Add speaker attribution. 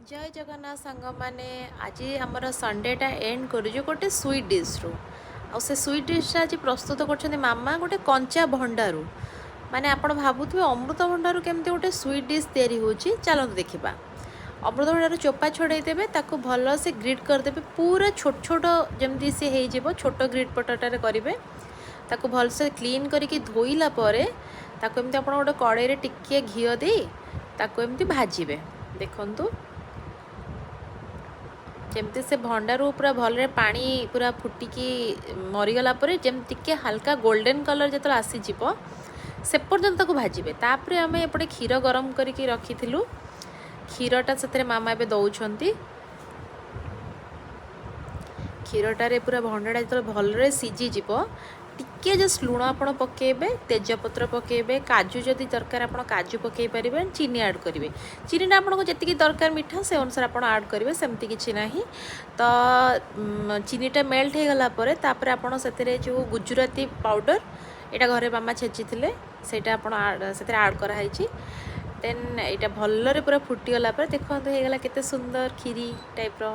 Speaker 1: जय जगन्नाथ सांग मैंने आज आमर संडेटा एंड करूँ गोटे स्वीट डिश रू आ से स्वीट डिशटा आज प्रस्तुत कर मामा गोटे कंचा भंडारू माने आपण भावुथे अमृत भंडारू केमती गोटे स्वीट डिश तैयारी होची चलते देखा। अमृत भंडारू चोपा छड़ेदेवे ताको भल से ग्रिड करदेवे पूरा छोट छोट जमती सी हो छोट ग्रिड पटाटे करेंगे ताको भल से क्लीन करके धोइला परे ताको एमती आपण गोटे कड़ाई टिके घी दे ताको एमती भाजिबे देखंतु जमती से भंडारू पूरा भल पानी पूरा फुटिकी मरीगला जमी टिके हल्का गोल्डन कलर जो आसीज से पर्यंत भाजबे तापर आम एपटे क्षीर गरम करके रखी क्षीरटा से मामा ए दौरान क्षीरटारे पूरा भंडाटा जो भल सीझीज टिके जस्ट लुण आप पकेबे तेजपत्र पकेबे काजू जदि दरकार आप काजू पकई पारे चीनी ऐड करेंगे चीनीटा आपको जी दरकार मिठा से अनुसार आप ऐड करेंगे सेमती किसी ना तो चीनीटा मेल्ट हो गलापर आपड़ से जो गुजराती पाउडर यहाँ घरे मामा छेची से आड कराई देन यहाँ भल्ले पूरा फुटीगला देखते हो गला केते सुंदर खीरी टाइप रो।